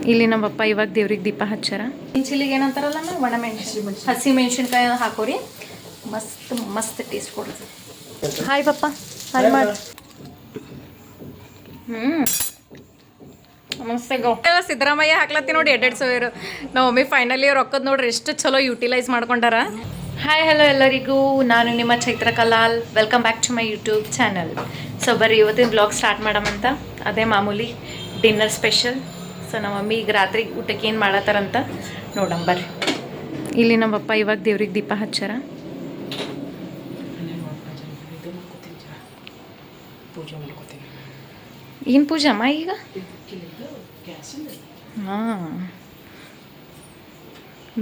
ಇಲ್ಲಿ ನಮ್ಮಪ್ಪ ಇವಾಗ ದೇವ್ರಿಗೆ ದೀಪ ಹಚ್ಚಾರ. ಚಿಲ್ಲಿಗೆ ಏನಂತಾರಲ್ಲ ಒಣಮೆಣಸಿನ ಹಸಿ ಮೆಣಸಿನ್ಕಾಯಿ ಹಾಕೋರಿ, ಮಸ್ತ್ ಮಸ್ತ್ ಟೇಸ್ಟ್ ಕೊಡ್ತದೆ. ಹಾಯ್ ಪಪ್ಪ, ಹಾಯ್ ಮಾಡಿ. ನಮಸ್ತೆ ಗೋ. ಸಿದ್ದರಾಮಯ್ಯ ಹಾಕ್ಲತ್ತಿ ನೋಡಿ 2,000 ನಾವು ಒಮ್ಮೆ ಫೈನಲಿ ರೊಕ್ಕದ ನೋಡ್ರಿ ಎಷ್ಟು ಚಲೋ ಯೂಟಿಲೈಸ್ ಮಾಡ್ಕೊಂಡಾರ. ಹಾಯ್ ಹಲೋ ಎಲ್ಲರಿಗೂ, ನಾನು ನಿಮ್ಮ Chaitra Kalal. Welcome back to my YouTube channel. So ಬರ್ರಿ ಇವತ್ತಿನ ಬ್ಲಾಗ್ ಸ್ಟಾರ್ಟ್ ಮಾಡಮಂತ. ಅದೇ ಮಾಮೂಲಿ ಡಿನ್ನರ್ ಸ್ಪೆಷಲ್. ಸೊ ನಮ್ಮ ಮಮ್ಮಿ ಈಗ ರಾತ್ರಿ ಊಟಕ್ಕೆ ಏನು ಮಾಡತ್ತಾರಂತ ನೋಡಮ್ ಬರ್ರಿ. ಇಲ್ಲಿ ನಮ್ಮಪ್ಪ ಇವಾಗ ದೇವ್ರಿಗೆ ದೀಪ ಹಚ್ಚಾರ. ಏನು ಪೂಜೆ ಅಮ್ಮ ಈಗ? ಹಾಂ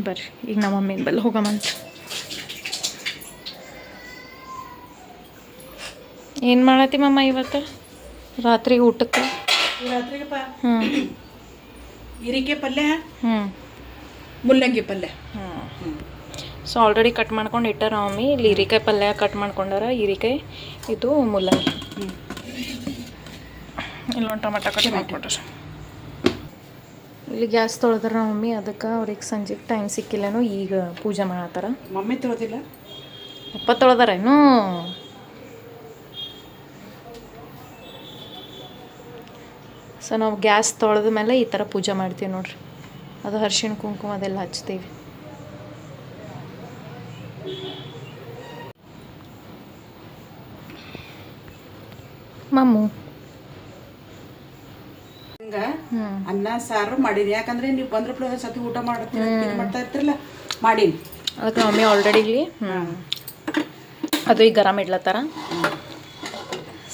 ಬರ್ರಿ ಈಗ ನಮ್ಮ ಮಮ್ಮಿನ ಬಲ್ಲಿ ಹೋಗಮಂತ. ಏನು ಮಾಡತ್ತಿ ಮಮ್ಮ ಇವತ್ತು ರಾತ್ರಿ ಊಟಕ್ಕೆ? ಹ್ಞೂ ಹೀರಿಕಾಯಿ ಪಲ್ಯ, ಮುಲ್ಲಂಗಿ ಪಲ್ಯ. ಸೊ ಆಲ್ರೆಡಿ ಕಟ್ ಮಾಡ್ಕೊಂಡು ಇಟ್ಟಾರ ಮಮ್ಮಿ. ಇಲ್ಲಿ ಹೀರಿಕಾಯಿ ಪಲ್ಯ ಕಟ್ ಮಾಡ್ಕೊಂಡಾರ, ಹೀರಿಕಾಯಿ ಇದು ಮುಲ್ಲಂಗಿ. ಇಲ್ಲೊಂದು ಟೊಮೆಟೊ ಕಟ್ ಮಾಡ್ಕೊಂಡ್ರೆ ಇಲ್ಲಿ ಗ್ಯಾಸ್ ತೊಳೆದಾರ ಮಮ್ಮಿ. ಅದಕ್ಕೆ ಅವ್ರಿಗೆ ಸಂಜೆಗೆ ಟೈಮ್ ಸಿಕ್ಕಿಲ್ಲನೋ ಈಗ ಪೂಜೆ ಮಾಡತ್ತಾರ. ಮಮ್ಮಿ ತೊಳೆದಿಲ್ಲ, ಅಪ್ಪ ತೊಳೆದಾರೇನು? ಸೊ ನಾವು ಗ್ಯಾಸ್ ತೊಳೆದ ಮೇಲೆ ಈ ಥರ ಪೂಜೆ ಮಾಡ್ತೀವಿ ನೋಡ್ರಿ. ಅದು ಅರಿಶಿಣ ಕುಂಕುಮ ಅದೆಲ್ಲ ಹಚ್ತೀವಿ. ಮಮ್ಮು ಹಿಂಗ ಅನ್ನ ಸಾರು ಮಾಡೀನಿ. ಯಾಕಂದ್ರೆ ನೀವು ಬಂದ್ರ ಸತಿ ಊಟ ಮಾಡ್ತಾ ಇರ್ತಿರಲ್ಲ, ಮಾಡೀನಿ. ಅದಕ್ಕೆ ಮಮ್ಮಿ ಆಲ್ರೆಡಿ ಇಲ್ಲಿ ಅದು ಈಗ ಗರಂ ಇಡ್ಲತ್ತಾರ.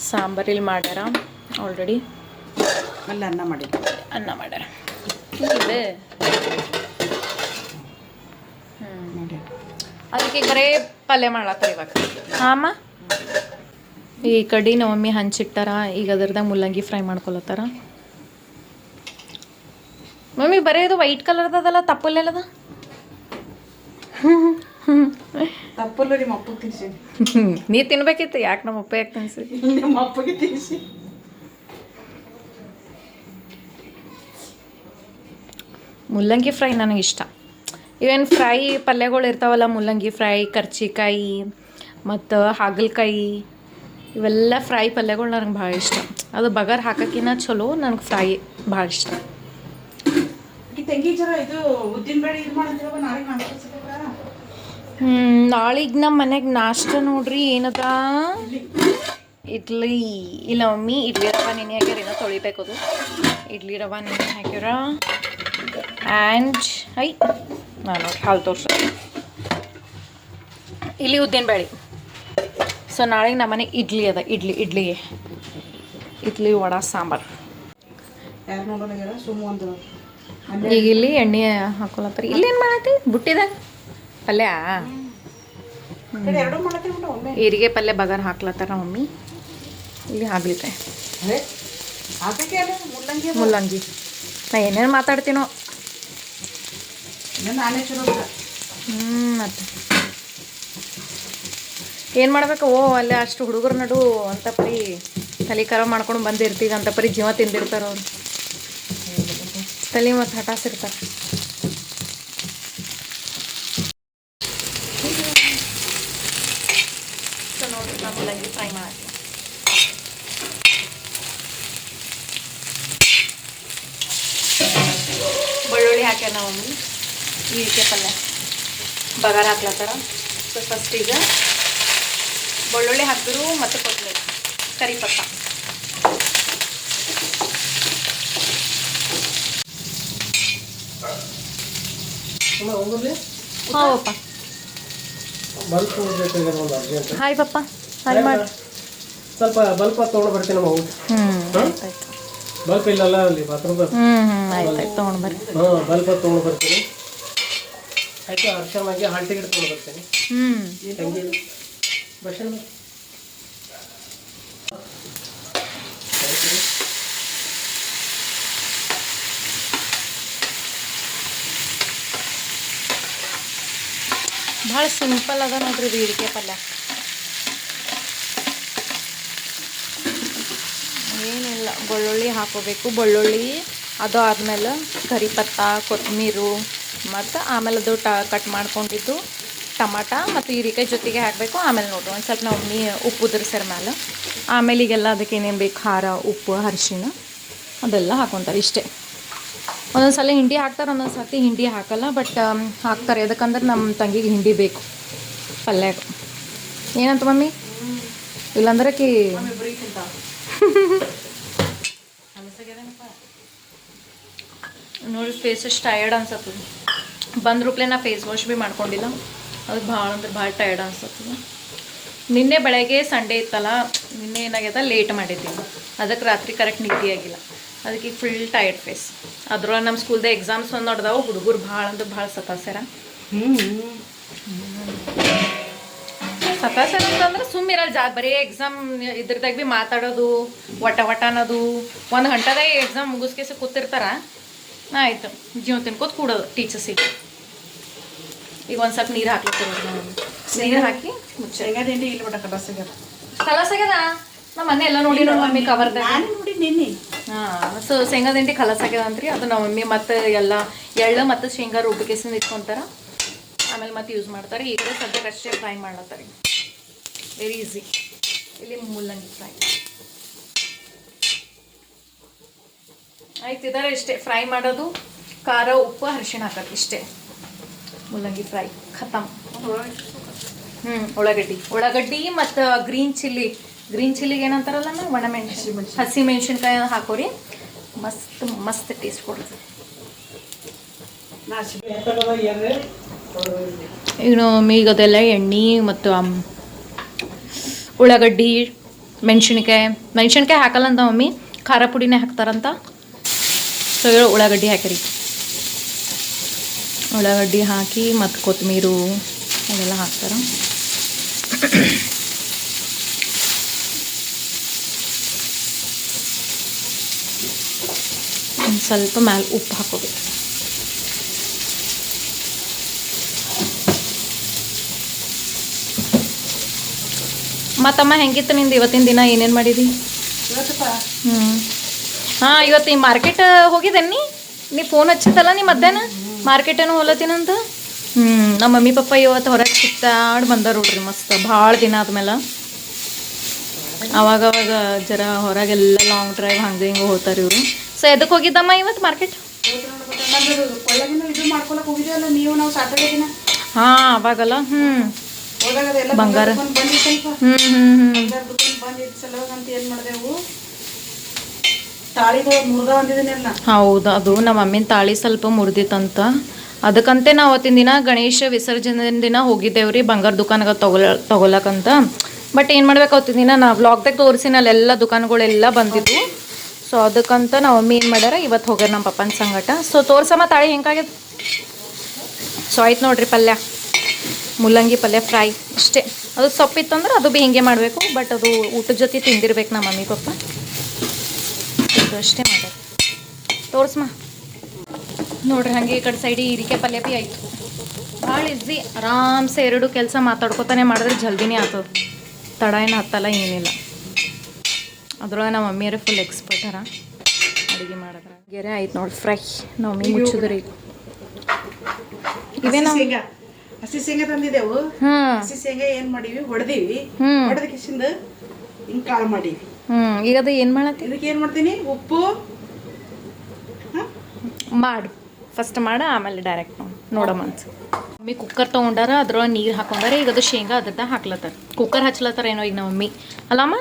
ಸಾಂಬಾರು ಇಲ್ಲಿ ಮಾಡ್ಯಾರ ಆಲ್ರೆಡಿ. ಅಲ್ಲಿ ಅನ್ನ ಮಾಡ್ಯಾರ. ಇದೆ ಅದಕ್ಕೆ ಬರೇ ಪಲ್ಯ ಮಾಡ್ಲತ್ತಾರ ಇವಾಗ. ಹಾಂ ಈ ಕಡೆ ನಮ್ಮ ಮಮ್ಮಿ ಹಂಚಿಟ್ಟಾರ. ಈಗ ಅದರದಾಗ ಮುಲ್ಲಂಗಿ ಫ್ರೈ ಮಾಡ್ಕೊಳತ್ತಾರ. ಮಮ್ಮಿ ಬರೀ ಇದು ವೈಟ್ ಕಲರ್ದದಲ್ಲ, ತಪ್ಪಲೆಲ್ಲದ? ತಪ್ಪಲ್ಲ, ನಿಮ್ಮ ಅಪ್ಪಗೆ ತಿನ್ಸಿ. ನೀ ತಿನ್ಬೇಕಿತ್ತು, ಯಾಕೆ ನಮ್ಮ ಅಪ್ಪ ಯಾಕೆ ತಿನ್ಸಿ? ನಿಮ್ಮ ಅಪ್ಪಗೆ ತಿನ್ಸಿ. ಮುಲ್ಲಂಗಿ ಫ್ರೈ ನನಗೆ ಇಷ್ಟ. ಇವೇನು ಫ್ರೈ ಪಲ್ಯಗಳು ಇರ್ತಾವಲ್ಲ, ಮುಲ್ಲಂಗಿ ಫ್ರೈ, ಕರ್ಚಿಕಾಯಿ ಮತ್ತು ಹಾಗಲಕಾಯಿ, ಇವೆಲ್ಲ ಫ್ರೈ ಪಲ್ಯಗಳು ನನಗೆ ಭಾಳ ಇಷ್ಟ. ಅದು ಬಗರ್ ಹಾಕೋಕ್ಕಿಂತ ಚಲೋ ನನಗೆ ಫ್ರೈ ಭಾಳ ಇಷ್ಟ. ತಂಗಿ ಜರ ಇದು ಉದ್ದಿನ ಬೇಳೆ ಇದು ಮಾಡಂತಿರವ, ನಾಳೆಗೆ ನಾಳೆಗೆ ನಮ್ಮ ಮನೆಗೆ ನಾಷ್ಟ ನೋಡ್ರಿ ಏನದ, ಇಡ್ಲಿ. ಇಲ್ಲ ಮಮ್ಮಿ ಇಡ್ಲಿ ರವೆ ನೆನೆ ಹಾಕ್ಯಾರ, ಏನೋ ತೊಳಿಬೇಕದು. ಇಡ್ಲಿ ರವೆ ನೆನೆ ಹಾಕ್ಯಾರ. ಆ್ಯಂಡ್ ನಾನು ನೋಡಿ ಹಾಲು ತೋರ್ಸ, ಇಲ್ಲಿ ಉದ್ದಿನ ಬೇಳೆ. ಸೊ ನಾಳೆಗೆ ನಮ್ಮ ಮನೆಗೆ ಇಡ್ಲಿ ಅದ. ಇಡ್ಲಿ ವಡ ಸಾಂಬಾರು. ಯಾರು ನೋಡೋಣ ಸುಮ್ಮ ಒಂದು ಈಗ ಇಲ್ಲಿ ಎಣ್ಣೆ ಹಾಕೊಳತ್ತಾರೆ. ಇಲ್ಲೇನು ಮಾಡತ್ತಿ ಬುಟ್ಟಿದಾಗ ಪಲ್ಯ? ಹೀರಿಗೆ ಪಲ್ಯ ಬಗಾರ ಹಾಕ್ಲತ್ತಾರ ಮಮ್ಮಿ. ಇಲ್ಲಿ ಹಾಗಲಕಾಯಿ, ಮುಲ್ಲಂಗಿ. ನಾ ಏನೇನು ಮಾತಾಡ್ತೀನೋ. ಮತ್ತೆ ಏನು ಮಾಡ್ಬೇಕು? ಅಲ್ಲೇ ಅಷ್ಟು ಹುಡುಗರ ನಡು ಅಂತ ಪರಿ ತಲೆ ಖರಾಬ್ ಮಾಡ್ಕೊಂಡು ಬಂದಿರ್ತೀವಿ. ಅಂತ ಪರಿ ಜೀವ ತಿಂದಿರ್ತಾರೆ ಅವ್ರು. ತಲೆ ಮತ್ತು ಹಟಾಸಿರ್ತಾರೆ. ಸೊ ನೋಡ್ರಿ ನಾವು ಮುಲ್ಲಂಗಿ ಫ್ರೈ ಮಾಡ್ತೀವಿ. ಬೆಳ್ಳುಳ್ಳಿ ಹಾಕ್ಯಾರ ನಾವು ಹೀರಿಕಾಯಿ ಪಲ್ಯ ಬಗಾರ ಹಾಕ್ಲತ್ತಾರ. ಸೊ ಫಸ್ಟ್ ಈಗ ಬೆಳ್ಳುಳ್ಳಿ ಹಾಕಿದ್ರು ಮತ್ತು ಕೊತ್ತಂಬರಿ, ಕರಿಪತ್ತ. ಹಾಂ ಪಪ್ಪ. ಹಾಯ್ ಪಪ್ಪ, ಹಾಯ್ ಮಾಡಿ. ಸ್ವಲ್ಪ ಬಲ್ಪ್ ತೊಗೊಂಡು ಬರ್ತೀನಿ ನಾವು. ಆಯ್ತಾಯ್ತು. ಬಲ್ಪ್ ಇಲ್ಲಲ್ಲ ಅಲ್ಲಿ ಬಾತ್ರೂಮ್. ಆಯ್ತಾಯ್ತು, ತೊಗೊಂಡು ಬರ್ರಿ. ಬಲ್ಪ್ ತೊಗೊಂಡು ಬರ್ತೀನಿ. ಆಯ್ತು, ಅರ್ಶಮಾಗಿ ಹಾಲ್ ಟಿಕೆಟ್ ತೊಗೊಂಡು ಬರ್ತೀನಿ. ತಂಗಿ ಬಸ್ಸನ್ ಭಾಳ ಸಿಂಪಲ್ ಅದ ನೋಡ್ರಿ ಇದು ಹೀರಿಕಾಯಿ ಪಲ್ಯ. ಏನಿಲ್ಲ, ಬೆಳ್ಳುಳ್ಳಿ ಹಾಕೋಬೇಕು. ಬೆಳ್ಳುಳ್ಳಿ ಅದು ಆದಮೇಲೆ ಕರಿಪತ್ತ ಕೊತ್ತಂಬರಿ ಮತ್ತು ಆಮೇಲೆ ಅದು ಕಟ್ ಮಾಡ್ಕೊಂಡಿದ್ದು ಟಮಾಟ ಮತ್ತು ಹೀರೆಕಾಯಿ ಜೊತೆಗೆ ಹಾಕಬೇಕು. ಆಮೇಲೆ ನೋಡ್ರಿ ಒಂದು ಸ್ವಲ್ಪ ನಾವು ಉಪ್ಪು ಉದುರಿಸ್ಯಾರ ಮೇಲೆ ಆಮೇಲೆ ಈಗೆಲ್ಲ ಅದಕ್ಕೆ ಏನೇನು ಬೇಕು ಖಾರ ಉಪ್ಪು ಅರಿಶಿಣ ಅದೆಲ್ಲ ಹಾಕೊತಾರೆ ಇಷ್ಟೇ. ಒಂದೊಂದು ಸಲ ಹಿಂಡಿ ಹಾಕ್ತಾರೆ, ಒಂದೊಂದು ಸರ್ತಿ ಹಿಂಡಿ ಹಾಕಲ್ಲ, ಬಟ್ ಹಾಕ್ತಾರೆ. ಯಾಕಂದ್ರೆ ನಮ್ಮ ತಂಗಿಗೆ ಹಿಂಡಿ ಬೇಕು ಪಲ್ಯಾಗ. ಏನಂತ ಮಮ್ಮಿ? ಇಲ್ಲಾಂದ್ರೆ ಕಿ ನೋಡಿ ಫೇಸ್ ಅಷ್ಟು ಟಯರ್ಡ್ ಅನ್ಸತ್ತದ. ಬಂದ ರೂಪ್ಲೆ ನಾ ಫೇಸ್ ವಾಶ್ ಭೀ ಮಾಡ್ಕೊಂಡಿಲ್ಲ, ಅದು ಭಾಳ ಅಂದ್ರೆ ಭಾಳ ಟಯರ್ಡ್ ಅನ್ಸತ್ತದ. ನಿನ್ನೆ ಬೆಳಗ್ಗೆ ಸಂಡೇ ಇತ್ತಲ್ಲ, ನಿನ್ನೆ ಏನಾಗ್ಯದ ಲೇಟ್ ಮಾಡಿದ್ದೀನಿ, ಅದಕ್ಕೆ ರಾತ್ರಿ ಕರೆಕ್ಟ್ ನಿದ್ದೆ ಆಗಿಲ್ಲ, ಅದಕ್ಕೆ ಈಗ ಫುಲ್ ಟಯರ್ಡ್ ಫೇಸ್. ಅದ್ರೊಳಗೆ ನಮ್ಮ ಸ್ಕೂಲ್ದ ಎಕ್ಸಾಮ್ಸ್ ಒಂದು ನೋಡ್ದಾವು, ಹುಡುಗರು ಭಾಳ ಅಂದ್ರೆ ಭಾಳ ಸತಾಸ್ಯಾರ. ಸತಾಸ್ಯಾರ ಅಂತಂದ್ರೆ ಸುಮ್ಮಿರಲ್ಲ ಬರೀ ಎಕ್ಸಾಮ್ ಇದ್ರದಾಗ ಭೀ ಮಾತಾಡೋದು ವಟ ಅನ್ನೋದು. ಒಂದು ಗಂಟೆದಾಗ ಎಕ್ಸಾಮ್ ಮುಗಿಸ್ಕೇಸ ಕೂತಿರ್ತಾರ, ಆಯಿತು ಜೀವ ತಿನ್ಕೋತ ಕೂಡೋದು ಟೀಚರ್ಸಿಗೆ. ಈಗ ಒಂದು ಸ್ವಲ್ಪ ನೀರು ಹಾಕ್ಲಿಕ್ಕೆ ನೀರು ಹಾಕಿ ಶೇಂಗಾ ತಿಂಡಿ ಇಲ್ಲಿ ಬಿಡ ಕಲಸಾಗ್ಯದ. ಕಲಸಾಗ್ಯದ ನಮ್ಮ ಮನೆ ಎಲ್ಲ ನೋಡಿ ಮಮ್ಮಿ ಕವರ್ದಾಗ ನೋಡಿ ನಿನ್ನೆ. ಹಾಂ, ಸೊ ಶೇಂಗಾ ದಿಂಡಿ ಕಲಸಾಗ್ಯದ ಅಂತ್ರಿ. ಅದು ನಮ್ಮ ಮಮ್ಮಿ ಮತ್ತು ಎಲ್ಲ ಎಳ್ಳು ಮತ್ತು ಶೇಂಗಾ ರುಬ್ಬಿಕೆಸಿಂದ ಇಟ್ಕೊತಾರ, ಆಮೇಲೆ ಮತ್ತೆ ಯೂಸ್ ಮಾಡ್ತಾರೆ. ಈಗ ಸದ್ಯಕ್ಕೆ ಅಷ್ಟೇ ಫ್ರೈ ಮಾಡ್ಲತ್ತಾರೆ, ವೆರಿ ಈಸಿ. ಇಲ್ಲಿ ಮುಲ್ಲಂಗಿ ಫ್ರೈ ಆಯ್ತು. ಇದಾರೆ ಇಷ್ಟೇ ಫ್ರೈ ಮಾಡೋದು, ಖಾರ ಉಪ್ಪು ಅರಿಶಿಣ ಹಾಕೋದು ಇಷ್ಟೇ. ಮುಲ್ಲಂಗಿ ಫ್ರೈ ಖತಮ್. ಉಳ್ಳಾಗಡ್ಡಿ ಮತ್ತು ಗ್ರೀನ್ ಚಿಲ್ಲಿಗೆ ಏನಂತಾರಲ್ಲ ನಾವು ಒಣಮೆಣಸಿನ ಹಸಿ ಮೆಣಸಿನ್ಕಾಯಿ ಹಾಕೋರಿ, ಮಸ್ತ್ ಟೇಸ್ಟ್ ಕೊಡ್ತದೆ. ಈಗ ಈಗ ಅದೆಲ್ಲ ಎಣ್ಣೆ ಮತ್ತು ಉಳ್ಳಾಗಡ್ಡಿ ಮೆಣಸಿನ್ಕಾಯಿ ಹಾಕಲ್ಲ ಅಂತ ಮಮ್ಮಿ, ಖಾರ ಪುಡಿನೇ ಹಾಕ್ತಾರಂತ. ಸೊ ಉಳ್ಳಾಗಡ್ಡಿ ಹಾಕಿರಿ, ಉಳ್ಳಾಗಡ್ಡಿ ಹಾಕಿ ಮತ್ತು ಕೊತ್ತಂಬರಿ ಅದೆಲ್ಲ ಹಾಕ್ತಾರೆ. ಒಂದು ಸ್ವಲ್ಪ ಮ್ಯಾಲೆ ಉಪ್ಪು ಹಾಕೋಬೇಕು. ಮತ್ತಮ್ಮ ಹೆಂಗಿತ್ತು ನಿಂದು ಇವತ್ತಿನ ದಿನ? ಏನೇನು ಮಾಡಿದಿ? ಹಾಂ, ಇವತ್ತು ಈ ಮಾರ್ಕೆಟ್ ಹೋಗಿದ್ದೇನೆ. ನೀ ಫೋನ್ ಹಚ್ಚಿದ್ದಲ್ಲ ನೀ ಮಧ್ಯಾಹ್ನ ಮಾರ್ಕೆಟ್ ಏನೋ ಹೋಲತ್ತಿನಂತ. ನಮ್ಮ ಮಮ್ಮಿ ಪಪ್ಪ ಇವತ್ತು ಹೊರಗೆ ಸುತ್ತಾಡಿ ಬಂದಾರ ನೋಡ್ರಿ, ಮಸ್ತ್ ಭಾಳ ದಿನ ಆದ್ಮೇಲೆ. ಅವಾಗವಾಗ ಜರ ಹೊರಗೆಲ್ಲ ಲಾಂಗ್ ಡ್ರೈವ್ ಹಂಗೆ ಹಿಂಗೆ ಹೋಗ್ತಾರೆ ಇವರು. ಸೊ ಎದಕ್ಕೆ ಹೋಗಿದ್ದಮ್ಮ ಇವತ್ತು ಮಾರ್ಕೆಟ್? ಇದು ಮಾಡ್ಕೊಳಕ್ ಹೋಗಿದ್ದೀವಲ್ಲ ನೀವು, ನಾವು ಸಾಟರ್ಡೆ ದಿನ. ಹಾಂ, ಅವಾಗಲ್ಲ. ಬಂಗಾರ ಹೌದು, ಅದು ನಮ್ಮ ಮಮ್ಮಿನ ತಾಳಿ ಸ್ವಲ್ಪ ಮುರಿದಿತ್ತಂತ. ಅದಕ್ಕಂತೆ ನಾವು ಅವತ್ತಿನ ದಿನ ಗಣೇಶ ವಿಸರ್ಜನೆ ದಿನ ಹೋಗಿದ್ದೇವ್ರಿ ಬಂಗಾರ ದುಕಾನ್ಗೆ ತಗೊಳಕಂತ. ಬಟ್ ಏನು ಮಾಡ್ಬೇಕು, ಅವತ್ತಿನ ದಿನ ನಾ ವ್ಲಾಗ್ದಾಗ ತೋರಿಸಿನಲ್ಲಿ ಎಲ್ಲ ದುಕಾನ್ಗಳೆಲ್ಲ ಬಂದಿದ್ವು. ಸೊ ಅದಕ್ಕಂತ ನಾವು ಮಮ್ಮಿ ಏನು ಮಾಡ್ಯಾರ ಇವತ್ತು ಹೋಗ್ಯಾರ ನಮ್ಮ ಪಪ್ಪನ ಸಂಗಟ. ಸೊ ತೋರ್ಸಮ್ಮ ತಾಳಿ ಹೆಂಗಾಗ್ಯದ. ಸೊ ಆಯ್ತು ನೋಡ್ರಿ, ಪಲ್ಯ ಮುಲ್ಲಂಗಿ ಪಲ್ಯ ಫ್ರೈ ಇಷ್ಟೇ. ಅದು ಸೊಪ್ಪಿತ್ತಂದ್ರೆ ಅದು ಭೀ ಹಿಂಗೆ ಮಾಡಬೇಕು, ಬಟ್ ಅದು ಊಟದ ಜೊತೆ ತಿಂದಿರ್ಬೇಕು ನಮ್ಮ ಮಮ್ಮಿ ಪಪ್ಪ. ಇದು ಅಷ್ಟೇ ಮಾಡ್ಯಾರ. ತೋರ್ಸಮ್ಮ ನೋಡ್ರಿ, ಹಾಗೆ ಈ ಕಡೆ ಸೈಡಿಗೆ ಹೀರಿಕಾಯಿ ಪಲ್ಯ ಭೀ ಆಯಿತು. ಭಾಳ ಈಸಿ, ಆರಾಮ್ಸೆ ಎರಡು ಕೆಲಸ ಮಾತಾಡ್ಕೊತಾನೆ ಮಾಡಿದ್ರೆ ಜಲ್ದಿನೇ ಆಗ್ತದೆ, ತಡ ಏನು ಹತ್ತಲ್ಲ ಏನಿಲ್ಲ. ಅದ್ರೊಳಗೆ ನಮ್ಮ ಮಮ್ಮಿಯರೇ ಫುಲ್ ಎಕ್ಸ್ಪರ್ಟ್ ಅರ ಅಡುಗೆ ಮಾಡಿದ್ರೆ. ಗೆರೆ ಆಯ್ತು ನೋಡಿ ಫ್ರೈ. ನಮ್ಮ ಮಮ್ಮಿ ಮುಚ್ಚಿದ್ರಿ ಈಗ ಇವೇನ ಹಸಿ ಶೇಂಗಾ ತಂದಿದ್ದೆವು. ಹಸಿ ಶೇಂಗಾ ಏನ್ ಮಾಡೀವಿ, ಹೊಡೆದೀವಿ. ಹೊಡೆದ ಕಿಸಿಂದ ಹಿಂಗ್ ಕಾಳು ಮಾಡೀವಿ. ಈಗ ಅದು ಏನು ಮಾಡತ್ತಿ? ಇದಕ್ಕೆ ಏನು ಮಾಡ್ತೀನಿ, ಉಪ್ಪು ಮಾಡು ಫಸ್ಟ್ ಮಾಡ, ಆಮೇಲೆ ಡೈರೆಕ್ಟ್ ನೋಡಮ್ಮ ಅಂತ. ಮಮ್ಮಿ ಕುಕ್ಕರ್ ತೊಗೊಂಡಾರ, ಅದ್ರೊಳಗೆ ನೀರು ಹಾಕೊಂಡಾರ. ಈಗ ಅದು ಶೇಂಗಾ ಅದ್ರದ್ದು ಹಾಕ್ಲತ್ತಾರ, ಕುಕ್ಕರ್ ಹಚ್ಲತ್ತಾರ ಏನೋ ಈಗ ನಮ್ಮ ಮಮ್ಮಿ ಅಲ್ಲಮ್ಮ.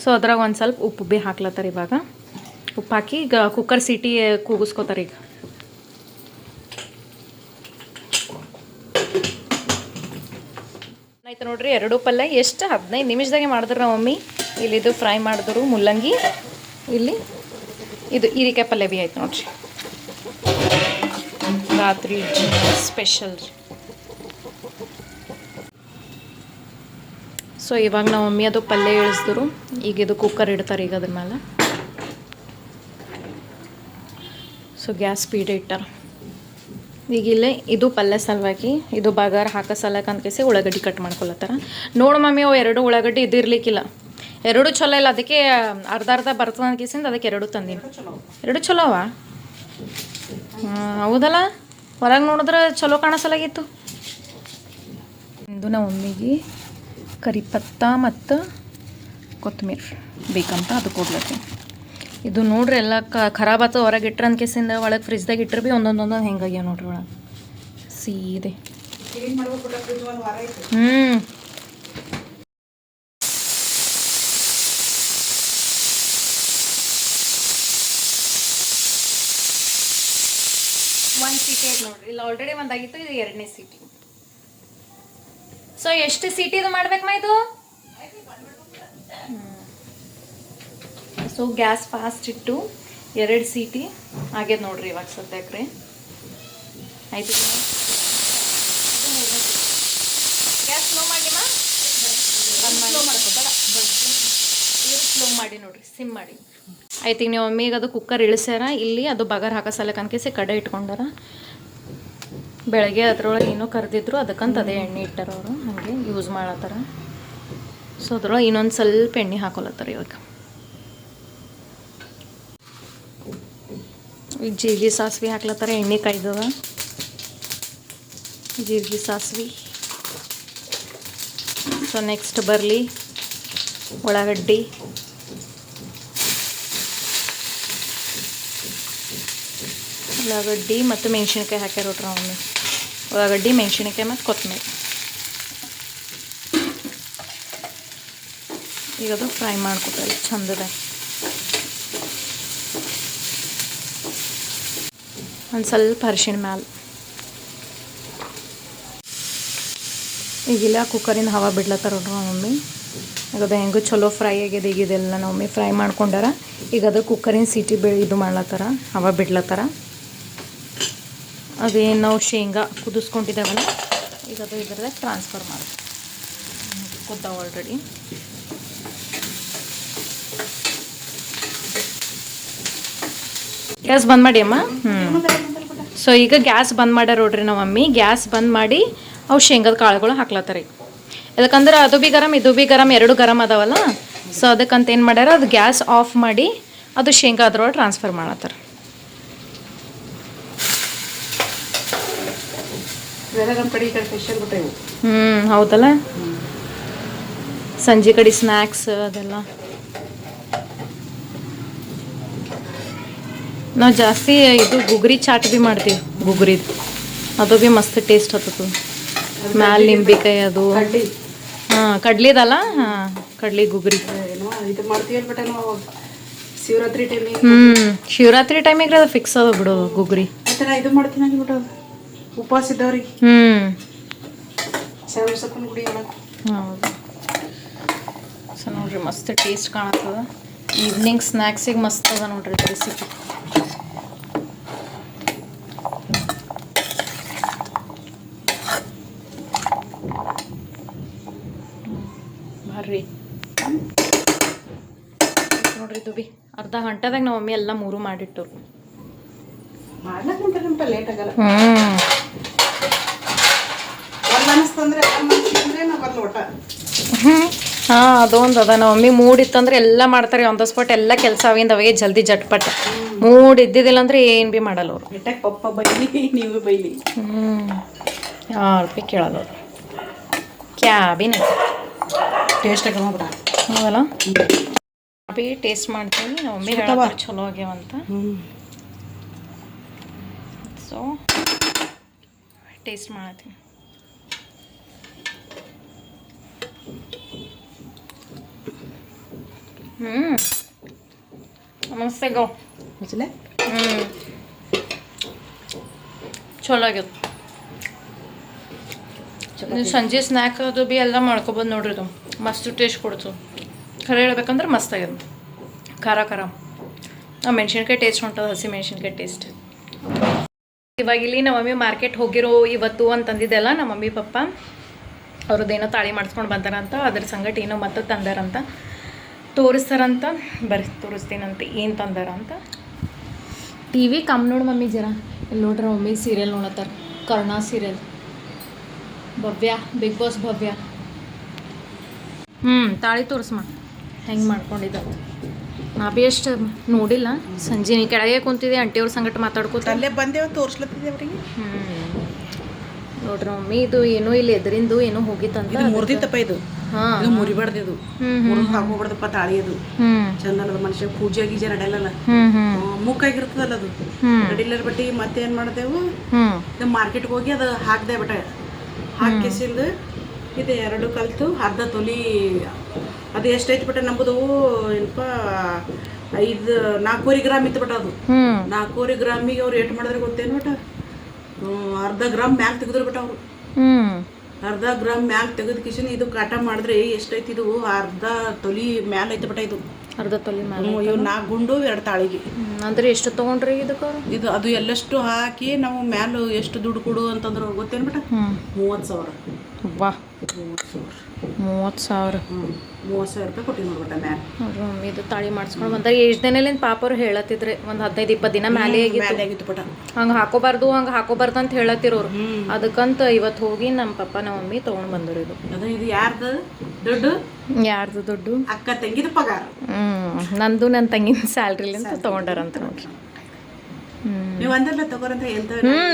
ಸೊ ಅದ್ರಾಗ ಒಂದು ಸ್ವಲ್ಪ ಉಪ್ಪು ಭೀ ಹಾಕ್ಲತ್ತಾರ. ಇವಾಗ ಉಪ್ಪು ಹಾಕಿ ಈಗ ಕುಕ್ಕರ್ ಸೀಟಿ ಕೂಗಿಸ್ಕೋತಾರೆ. ಈಗ ಆಯ್ತು ನೋಡ್ರಿ, ಎರಡು ಪಲ್ಯ ಎಷ್ಟು 15 ನಿಮಿಷದಾಗೆ ಮಾಡಿದ್ರು ನಮ್ಮ ಮಮ್ಮಿ. ಇಲ್ಲಿದು ಫ್ರೈ ಮಾಡಿದ್ರು ಮುಲ್ಲಂಗಿ, ಇಲ್ಲಿ ಇದು ಹೀರಿಕಾಯಿ ಪಲ್ಯ ಭೀ ಆಯ್ತು ನೋಡ್ರಿ. ರಾತ್ರಿ ಸ್ಪೆಷಲ್. ಸೊ ಇವಾಗ ನಮ್ಮ ಮಮ್ಮಿ ಅದು ಪಲ್ಯ ಇಳಿಸಿದ್ರು. ಈಗ ಇದು ಕುಕ್ಕರ್ ಇಡ್ತಾರೆ ಈಗ ಅದ್ರ ಮೇಲೆ. ಸೊ ಗ್ಯಾಸ್ ಸ್ಪೀಡ್ ಇಟ್ಟಾರ. ಈಗ ಇಲ್ಲೇ ಇದು ಪಲ್ಯ ಸಲುವಾಗಿ, ಇದು ಬಗಾರ ಹಾಕೋ ಸಲಕ್ಕೆ ಅಂದ್ಕೇಸಿ ಉಳ್ಳಾಗಡ್ಡಿ ಕಟ್ ಮಾಡ್ಕೊಳತ್ತಾರ. ನೋಡು ಮಮ್ಮಿ, ಅವು ಎರಡು ಉಳ್ಳಾಗಡ್ಡಿ ಇದಿರ್ಲಿಕ್ಕಿಲ್ಲ, ಎರಡು ಚಲೋ ಇಲ್ಲ, ಅದಕ್ಕೆ ಅರ್ಧ ಅರ್ಧ ಬರ್ತದೆ ಅನ್ಕಿಸಿಂದ ಅದಕ್ಕೆ ಎರಡು ತಂದೀನಿ. ಎರಡು ಚಲೋ ಅವ. ಹೌದಲ್ಲ, ಹೊರಗೆ ನೋಡಿದ್ರೆ ಚಲೋ ಕಾಣಿಸಲಾಗಿತ್ತು. ಇಂದು ನಮ್ಮ ಮಮ್ಮಿಗೆ ಕರಿಪತ್ತ ಮತ್ತು ಕೊತ್ತಂಬರಿ ಬೇಕಂತ ಅದು ಕೊಡ್ಲತ್ತೀನಿ. ಇದು ನೋಡ್ರಿ ಎಲ್ಲ ಖರಾಬ್ ಆಯ್ತು ಹೊರಗೆ ಇಟ್ರೆ ಅನ್ಕೇಸಿಂದ. ಒಳಗೆ ಫ್ರಿಜ್ದಾಗ ಇಟ್ಟರೆ ಭೀ ಒಂದೊಂದೊಂದೊಂದು ಹೆಂಗಾಗ್ಯಾವ ನೋಡ್ರಿ ಒಳಗೆ ಸೀದೆ. ಒಂದು ಸೀಟಿ ಐತೆ ನೋಡ್ರಿ. ಇಲ್ಲ ಆಲ್ರೆಡಿ ಒಂದಾಗಿತ್ತು, ಇದು 2ನೇ ಸೀಟಿ. ಸೊ ಎಷ್ಟು ಸೀಟಿ ಇದು ಮಾಡ್ಬೇಕಮ್ಮ ಇದು? ಸೊ ಗ್ಯಾಸ್ ಫಾಸ್ಟ್ ಇಟ್ಟು 2 ಸೀಟಿ ಆಗ್ಯದ ನೋಡ್ರಿ ಇವಾಗ ಸದ್ಯಕ್ಕೆ. ಆಯ್ತು, ಗ್ಯಾಸ್ ಸ್ಲೋ ಮಾಡಿಮ್ಮ, ಸ್ಲೋ ಮಾಡಿ ನೋಡ್ರಿ, ಸಿಮ್ ಮಾಡಿ. ಆಯ್ತು, ಈಗ ನೀವು ಮಮ್ಮಿಗೆ ಅದು ಕುಕ್ಕರ್ ಇಳಿಸ್ಯಾರ. ಇಲ್ಲಿ ಅದು ಬಗರ್ ಹಾಕೋ ಸಲಕ್ಕೆ ಅನ್ಕೇಸಿ ಕಡೆ ಇಟ್ಕೊಂಡಾರ. ಬೆಳಗ್ಗೆ ಅದ್ರೊಳಗೆ ಏನೋ ಕರೆದಿದ್ರು, ಅದಕ್ಕಂತ ಅದೇ ಎಣ್ಣೆ ಇಟ್ಟಾರ ಅವರು, ಹಾಗೆ ಯೂಸ್ ಮಾಡತ್ತಾರ. ಸೊ ಅದ್ರೊಳಗೆ ಇನ್ನೊಂದು ಸ್ವಲ್ಪ ಎಣ್ಣೆ ಹಾಕೊಳತ್ತಾರ ಇವಾಗ. ಈಗ ಜೀರಿಗೆ ಸಾಸಿವೆ ಹಾಕ್ಲತ್ತಾರ, ಎಣ್ಣೆ ಕಾಯ್ದವ. ಜೀರಿಗೆ ಸಾಸಿವೆ. ಸೊ ನೆಕ್ಸ್ಟ್ ಬರಲಿ ಉಳ್ಳಾಗಡ್ಡಿ, ಮತ್ತು ಮೆಣಸಿನ್ಕಾಯಿ ಹಾಕ್ಯಾರ ನೋಡ್ರಿ ಅವನ್ನ. ಉಳ್ಳಾಗಡ್ಡಿ, ಮೆಣಸಿನ್ಕಾಯಿ ಮತ್ತು ಕೊತ್ತಂಬರಿ. ಈಗ ಅದು ಫ್ರೈ ಮಾಡ್ಕೊತಾರೆ ಚಂದದ. ಒಂದು ಸ್ವಲ್ಪ ಅರಿಶಿಣ ಮ್ಯಾಲ. ಈಗಿಲ್ಲ ಕುಕ್ಕರಿಂದ ಹವಾ ಬಿಡ್ಲತ್ತಾರ ನೋಡ್ರಿ ನಮ್ಮ ಮಮ್ಮಿ. ಈಗ ಅದು ಹೆಂಗೂ ಚಲೋ ಫ್ರೈ ಆಗಿದೆ. ಈಗ ಇದೆಲ್ಲ ನಮ್ಮ ಮಮ್ಮಿ ಫ್ರೈ ಮಾಡ್ಕೊಂಡಾರ. ಈಗ ಅದು ಕುಕ್ಕರಿನ ಸೀಟಿ ಇದು ಮಾಡ್ಲತ್ತಾರ, ಹವಾ ಬಿಡ್ಲತ್ತಾರ. ಅದೇನು ನಾವು ಶೇಂಗಾ ಕುದಿಸ್ಕೊಂಡಿದ್ದೇವಲ್ಲ, ಈಗ ಅದು ಇದ್ರದಾಗ ಟ್ರಾನ್ಸ್ಫರ್ ಮಾಡಿ ಕುದ್ದಾವ ಆಲ್ರೆಡಿ. ಗ್ಯಾಸ್ ಬಂದ್ ಮಾಡಿ ಅಮ್ಮ. ಸೊ ಈಗ ಗ್ಯಾಸ್ ಬಂದ್ ಮಾಡ್ಯಾರ ನೋಡ್ರಿ ನಮ್ಮ ಮಮ್ಮಿ. ಗ್ಯಾಸ್ ಬಂದ್ ಮಾಡಿ ಅವು ಶೇಂಗಾದ ಕಾಳುಗಳು ಹಾಕ್ಲತ್ತಾರ. ಯಾಕಂದ್ರೆ ಅದು ಭೀ ಗರಂ, ಇದು ಭೀ ಗರಂ, ಎರಡು ಗರಂ ಅದಾವಲ್ಲ. ಸೊ ಅದಕ್ಕಂತ ಏನು ಮಾಡ್ಯಾರ, ಅದು ಗ್ಯಾಸ್ ಆಫ್ ಮಾಡಿ ಅದು ಶೇಂಗಾ ಅದ್ರೊಳಗೆ ಟ್ರಾನ್ಸ್ಫರ್ ಮಾಡತ್ತಾರ. ಹೌದಲ್ಲ, ಸಂಜೆ ಕಡೆ ಸ್ನ್ಯಾಕ್ಸ್ ಅದೆಲ್ಲ. ನಾವು ಜಾಸ್ತಿ ಇದು ಗುಗ್ರಿ ಚಾಟ್ ಭೀ ಮಾಡ್ತೀವಿ. ಗುಗ್ರಿದು ಅದು ಭೀ ಮಸ್ತ್ ಟೇಸ್ಟ್ ಹತ್ತದ. ಮ್ಯಾಲ ನಿಂಬೆಕಾಯಿ ಅದು. ಹಾಂ, ಕಡ್ಲಿದಲ್ಲ. ಹಾಂ, ಕಡ್ಲಿ ಗುಗ್ರಿ ಶಿವರಾತ್ರಿ ಟೈಮಿಗೆ. ಶಿವರಾತ್ರಿ ಟೈಮಿಗೆ ಅದು ಫಿಕ್ಸ್ ಅದ ಬಿಡು ಗುಗ್ರಿ. ಇದು ಮಾಡ್ತೀನಿ ಬಿಟ್ಟು ಉಪವಾಸ ಇದ್ದವ್ರಿಗೆ. ಹೌದು. ಸೊ ನೋಡ್ರಿ ಮಸ್ತ್ ಟೇಸ್ಟ್ ಕಾಣತ್ತದ. ಈವ್ನಿಂಗ್ ಸ್ನ್ಯಾಕ್ಸಿಗೆ ಮಸ್ತ್ ಅದ ನೋಡ್ರಿ ರೆಸಿಪಿ. ಬರ್ರಿ ನೋಡ್ರಿ ಇದು ಭೀ ಅರ್ಧ ಗಂಟೆದಾಗ ನಮ್ಮ ಮಮ್ಮಿ ಎಲ್ಲ 3 ಮಾಡಿಟ್ಟರು. ಲೇಟ್ ಆಗಲ್ಲ. ಹಾಂ, ಅದೊಂದು ಅದ. ನಮ್ಮ ಮಮ್ಮಿ ಮೂಡ್ ಇತ್ತಂದ್ರೆ ಎಲ್ಲ ಮಾಡ್ತಾರೆ ಆನ್ ದ ಸ್ಪಾಟ್. ಎಲ್ಲ ಕೆಲಸ ಅವಿಂದ ಅವಾಗೆ ಜಲ್ದಿ ಜಟ್ಪಟ್. ಮೂಡ್ ಇದ್ದಿದ್ದಿಲ್ಲ ಅಂದ್ರೆ ಏನು ಭೀ ಮಾಡಲ್ಲ ಅವರು. ಪಪ್ಪ ಬೈಲಿ, ನೀವು ಬೈಲಿ. ಯಾರು ಭೀ ಕೇಳಲ್ಲ ಅವರು. ಕ್ಯಾಬಿನ ಟೇಸ್ಟ್ ಆಗಲ್ಲ. ಹೌದಲ್ಲ, ಭೀ ಟೇಸ್ಟ್ ಮಾಡ್ತೀನಿ. ನಮ್ಮ ಮಮ್ಮಿ ಚಲೋ ಆಗ್ಯಾವಂತ. So taste ಮಾಡತ್ತೀನಿ. ಮಸ್ತ್ ಗೋ ಚಲೋ ಆಗ್ಯದ. ಸಂಜೆ ಸ್ನ್ಯಾಕ್ ಅದು ಭೀ ಎಲ್ಲ ಮಾಡ್ಕೊಬೋದು ನೋಡ್ರಿ. ಇದು ಮಸ್ತ್ ಟೇಸ್ಟ್ ಕೊಡ್ತು. ಖರೆ ಹೇಳ್ಬೇಕಂದ್ರೆ ಮಸ್ತ್ ಆಗ್ಯದ. ಖಾರ ಖಾರ ಮೆಣಸಿನ್ಕಾಯಿ ಟೇಸ್ಟ್ ಹೊಂಟದ, ಹಸಿ ಮೆಣಸಿನ್ಕಾಯಿ ಟೇಸ್ಟ್. ಇವಾಗ ಇಲ್ಲಿ ನಮ್ಮ ಮಮ್ಮಿ ಮಾರ್ಕೆಟ್ ಹೋಗಿರೋ ಇವತ್ತು ಅಂತಂದಿದ್ದೆಲ್ಲ. ನಮ್ಮ ಮಮ್ಮಿ ಪಪ್ಪ ಅವ್ರದ್ದೇನೋ ತಾಳಿ ಮಾಡಿಸ್ಕೊಂಡು ಬಂದಾರಂತ. ಅದ್ರ ಸಂಗಟ ಏನೋ ಮತ್ತೆ ತಂದಾರಂತ, ತೋರಿಸ್ತಾರಂತ. ಬರ್ರಿ ತೋರಿಸ್ತೀನಂತ ಏನು ತಂದಾರ ಅಂತ. ಟಿ ವಿ ಕಮ್ ನೋಡಿ ಮಮ್ಮಿ ಜರ. ಇಲ್ಲಿ ನೋಡ್ರಿ ಮಮ್ಮಿ ಸೀರಿಯಲ್ ನೋಡತ್ತಾರ, ಕರ್ಣ ಸೀರಿಯಲ್. ಭವ್ಯ, ಬಿಗ್ ಬಾಸ್ ಭವ್ಯ. ತಾಳಿ ತೋರಿಸ್ಮ. ಹೆಂಗೆ ಮಾಡ್ಕೊಂಡಿದ್ದ ನಾ ಭೀ ಎಷ್ಟು ನೋಡಿಲ್ಲ ಸಂಜೆ ನೀ ಕೆಳಗೆ ಕುಂತಿದ್ದೆ ಆಂಟಿಯವ್ರ ಸಂಗಟ ಮಾತಾಡ್ಕೋತ ಅಲ್ಲೇ ಬಂದೇವ ತೋರ್ಸ್ಲತ್ತಿದ್ದೆ ಅವ್ರಿಗೆ. ನೋಡ್ರಿ ಮಮ್ಮಿ ಇದು ಏನೋ ಇಲ್ಲಿ ಎದರಿಂದು ಏನೋ ಹೋಗಿತ್ತಂತ ಇದು ಮುರಿದಿತ್ತಪ್ಪ ಇದು. ಹಾಂ ಇದು ಮುರಿಬಾರ್ದು ಇದು. ಮುರಿದು ಹಾಕೋಬಾರ್ದಪ್ಪ ತಾಳಿ ಅದು. ಚಂದ ಅಲ್ಲದ ಮನುಷ್ಯ ಪೂಜೆ ಗೀಜೆ ನಡೆಯಲ್ಲ. ಮುಕ್ಕಾಗಿರ್ತದಲ್ಲ ಅದು ನಡಿಲ್ಲರ ಬಟ್ಟಿ ಮತ್ತೆ ಏನ್ ಮಾಡ್ದೇವು ಇದು ಮಾರ್ಕೆಟ್ಗೆ ಹೋಗಿ ಅದು ಹಾಕ್ದೆ ಬಟ ಹಾಕಿಸಿಂದ ಇದು 2 ಕಲ್ತು ಅರ್ಧ ತೊಲಿ ಅದು ಎಷ್ಟೈತಿ ಬಟ ನಂಬುದು ಏನಪ್ಪ 4 ಗ್ರಾಮ್ ಇತ್ತು ಬಟ ಅದು 4 ಗ್ರಾಮಿಗೆ ಅವ್ರು ಏಟ್ ಮಾಡಿದ್ರೆ ಗೊತ್ತೇನು ಬಟ ಅರ್ಧ ಗ್ರಾಮ್ ಮ್ಯಾಲ ತೆಗೆದ್ರು ಬಟ ಅವರು ಅರ್ಧ ಗ್ರಾಮ್ ಮ್ಯಾಲ ತೆಗೆದ ಕಿಶನ್ ಇದು ಕಾಟ ಮಾಡಿದ್ರೆ ಎಷ್ಟೈತಿ ಇದು ಅರ್ಧ ತೊಲಿ ಮ್ಯಾಲ ಐತೆ ಬಟ ಇದು ಅರ್ಧ ತೊಲಿ ಮೇಲೆ ಇವ್ 4 ಗುಂಡು 2 ತಾಳಿಗೆ. ಅಂದ್ರೆ ಎಷ್ಟು ತೊಗೊಂಡ್ರಿ ಇದಕ್ಕೆ ಇದು ಅದು ಎಲ್ಲಷ್ಟು ಹಾಕಿ ನಾವು ಮ್ಯಾಲ ಎಷ್ಟು ದುಡ್ಡು ಕೊಡು ಅಂತಂದ್ರೆ ಗೊತ್ತೇನು ಬಟ 30,000. ವಾ 30,000 30,000 ರೂಪಾಯಿ ಕೊಟ್ಟಿವಿ ನೋಡ್ಬಿಟ್ಟ ಮ್ಯಾಲ. ನೋಡ್ರಿ ಮಮ್ಮಿ ಇದು ತಾಳಿ ಮಾಡಿಸ್ಕೊಂಡು ಬಂದ್ರೆ ಎಷ್ಟು ದಿನಲಿಂದ ಪಾಪ ಅವ್ರು ಹೇಳತ್ತಿದ್ರೆ ಒಂದು 15-20 ದಿನ ಮ್ಯಾಲೆ ಆಗಿತ್ತು ಪಟ ಹಂಗೆ ಹಾಕೋಬಾರ್ದು ಅಂತ ಹೇಳತ್ತಿರೋರು. ಅದಕ್ಕಂತ ಇವತ್ತು ಹೋಗಿ ನಮ್ಮ ಪಪ್ಪ ನಮ್ಮ ಮಮ್ಮಿ ತೊಗೊಂಡು ಬಂದರು. ಇದು ಯಾರ್ದು ದುಡ್ಡು? ಯಾರ್ದು ದುಡ್ಡು? ಅಕ್ಕ ತಂಗಿದ ಪಗಾರ. ನಂದು ನನ್ನ ತಂಗಿನ ಸ್ಯಾಲ್ರಿಲಿಂತ ತೊಗೊಂಡಾರಂತ ನೋಡ್ರಿ. ನೀವು ಅಂದಲ್ಲ ತಗೋರಂತ ಎಂತ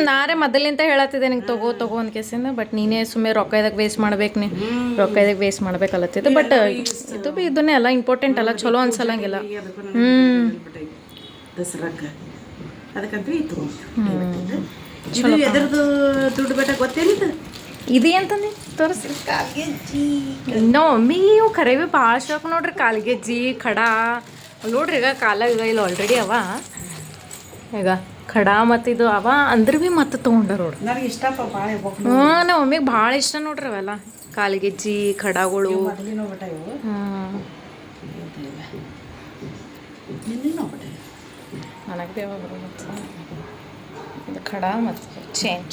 ನಾರೇ ಮೊದಲಿಂತ ಹೇಳತ್ತಿದ್ದೆ ನಿಂಗೆ ತಗೋ ಅಂದ ಕೇಸಿಂದ. ಬಟ್ ನೀನೇ ಸುಮ್ಮನೆ ರೊಕ್ಕ ಇದಕ್ಕೆ ವೇಸ್ಟ್ ಮಾಡ್ಬೇಕು ರೊಕ್ಕ ಇದಕ್ಕೆ ವೇಸ್ಟ್ ಮಾಡ್ಬೇಕಲ್ಲತ್ತಿದ್ದು. ಬಟ್ ಇದು ಭೀ ಇದನ್ನೇ ಅಲ್ಲ ಇಂಪಾರ್ಟೆಂಟ್ ಅಲ್ಲ, ಚಲೋ ಅನ್ಸಲ್ಲಂಗಿಲ್ಲ. ದಸರಾಕ ಅದಕ್ಕಂತ ಇದು ಚಲೋ ಎದ್ರದ್ದು ದುಡ್ಡು ಬೇಟ ಗೊತ್ತೇನಿದು? ಇದು ಅಂತಂದು ತೋರಿಸಿ. ಇನ್ನೂ ಮಮ್ಮಿ ಇವು ಕರೆವಿ ಭಾಳ ಶಾಕ್ ನೋಡ್ರಿ. ಕಾಲ್ಗೆಜ್ಜಿ ಖಡ ನೋಡ್ರಿ. ಈಗ ಕಾಲ ಈಗ ಇಲ್ಲಿ ಆಲ್ರೆಡಿ ಅವ ಈಗ ಖಡ ಮತ್ತು ಇದು ಅವ ಅಂದ್ರೆ ಭೀ ಮತ್ತೆ ತೊಗೊಂಡಾರ ನೋಡ್ರಿ. ನನಗೆ ಇಷ್ಟಪ್ಪ ಭಾಳ. ನಮ್ಮ ಮಮ್ಮಿಗೆ ಭಾಳ ಇಷ್ಟ ನೋಡ್ರಿ ಅವೆಲ್ಲ ಕಾಲ್ಗೆಜ್ಜಿ ಖಡಗಳು. ನನಗೆ ಭೀ ಯಾವಾಗ ಬರೋದು ಇದು ಖಡ ಮತ್ತು ಚೇನ್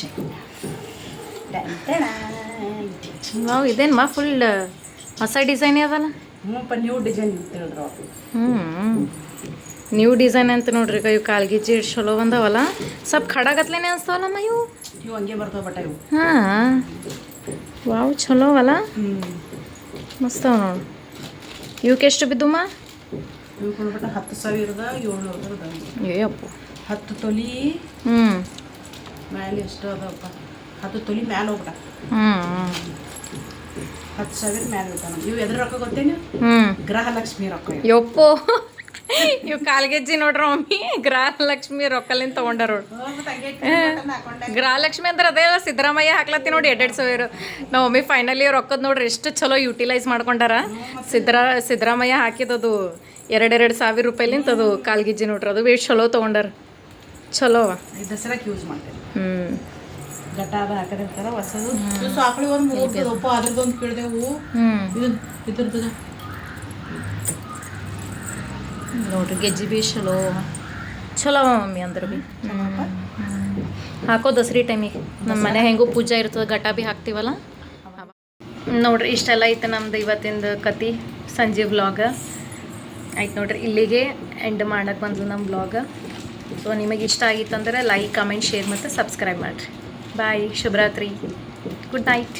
ನಾವು ಇದೇನು ಫುಲ್ ಹೊಸ ಡಿಸೈನ್ ಅದಲ್ಲ. ನ್ಯೂ ಡಿಸೈನ್ ತಿಳಿದ್ರು. ನ್ಯೂ ಡಿಸೈನ್ ಅಂತ ನೋಡ್ರಿ. ಇವು ಕಾಲ್ಗೆಜ್ಜಿ ಎಷ್ಟು ಚಲೋ ಬಂದವಲ್ಲ. ಸ್ವಲ್ಪ ಖಡಗತ್ಲೇನೆ ಅನ್ಸ್ತಾವಲ್ಲಮ್ಮ ಇವು. ಇವು ಹಂಗೆ ಬರ್ತಾವ ಬಟ ಇವು. ಹಾಂ ವಾವ್ ಚಲೋ ಅವಲ್ಲ. ಮಸ್ತ್ ಅವ ನೋಡು. ಇವಕ್ಕೆ ಎಷ್ಟು ಬಿದ್ದುಮ್ಮ? ಇವು ಕೊಡ್ಬಿಟ್ಟು 10,700 ಏಯಪ್ಪ 10 ತೊಲಿ ಮ್ಯಾಲೆ ಎಷ್ಟು ಅದಪ್ಪ 10 ತೊಲಿ ಮ್ಯಾಲೆ ಹೋಗ್ಬಿಟ್ಟ 10,000 ಮ್ಯಾಲೆ ಹೋಗ್ತಾನ. ಇವು ಎದ್ರ ರೊಕ್ಕ ಗೊತ್ತೇನು? ಗೃಹಲಕ್ಷ್ಮಿ ರೊಕ್ಕ. ಯಪ್ಪೋ ಇವು ಕಾಲ್ಗೆಜ್ಜಿ ನೋಡ್ರಿ ಮಮ್ಮಿ ಗೃಹಲಕ್ಷ್ಮಿ ರೊಕ್ಕಲಿಂದ ತೊಗೊಂಡಾರ. ಗೃಹಲಕ್ಷ್ಮಿ ಅಂದ್ರೆ ಅದೇ ಸಿದ್ದರಾಮಯ್ಯ ಹಾಕ್ಲತ್ತಿ ನೋಡಿ 2,000. ನಮ್ಮ ಮಮ್ಮಿ ಫೈನಲಿ ರೊಕ್ಕದ ನೋಡ್ರಿ ಎಷ್ಟು ಚಲೋ ಯುಟಿಲೈಸ್ ಮಾಡ್ಕೊಂಡಾರ. ಸಿದ್ದರಾಮಯ್ಯ ಹಾಕಿದದು 2,000 ರೂಪಾಯಿಲಿಂತ ಅದು ಕಾಲ್ಗೆಜ್ಜಿ ನೋಡ್ರಿ. ಅದು ಎಷ್ಟು ಚಲೋ ತೊಗೊಂಡಾರ. ಚಲೋ ದಸರಾಕ್ಕೆ ಯೂಸ್ ಮಾಡ್ತೇವೆ. ಘಟ್ಟ ಅದು ಹಾಕಿರ್ತಾರ ಹೊಸದು. ಆಕಳಿ ಒಂದು ಮೂರ್ತದಪ್ಪ ಅದ್ರದ್ದೊಂದು ಕೇಳಿದೆವು. ಇದ್ರದ್ದು ನೋಡ್ರಿ ಗೆಜ್ಜಿ ಭೀ ಚಲೋ ಮಮ್ಮಿ ಅಂದ್ರೆ ಭೀ ಹಾಕೋ ದಸರಿ ಟೈಮಿಗೆ. ನಮ್ಮ ಮನೆ ಹೆಂಗೂ ಪೂಜೆ ಇರ್ತದೆ ಘಟ ಭೀ ಹಾಕ್ತೀವಲ್ಲ. ನೋಡ್ರಿ ಇಷ್ಟೆಲ್ಲ ಐತೆ ನಮ್ದು ಇವತ್ತಿಂದ ಕತೆ ಸಂಜೆ ವ್ಲಾಗ ಆಯ್ತು ನೋಡ್ರಿ. ಇಲ್ಲಿಗೆ ಎಂಡ್ ಮಾಡಕ್ಕೆ ಬಂದ್ಲು ನಮ್ಮ ವ್ಲಾಗ. ಸೊ ನಿಮಗೆ ಇಷ್ಟ ಆಗಿತ್ತಂದ್ರೆ ಲೈಕ್ ಕಮೆಂಟ್ ಶೇರ್ ಮತ್ತು ಸಬ್ಸ್ಕ್ರೈಬ್ ಮಾಡಿರಿ. ಬಾಯ್, ಶುಭರಾತ್ರಿ, ಗುಡ್ ನೈಟ್.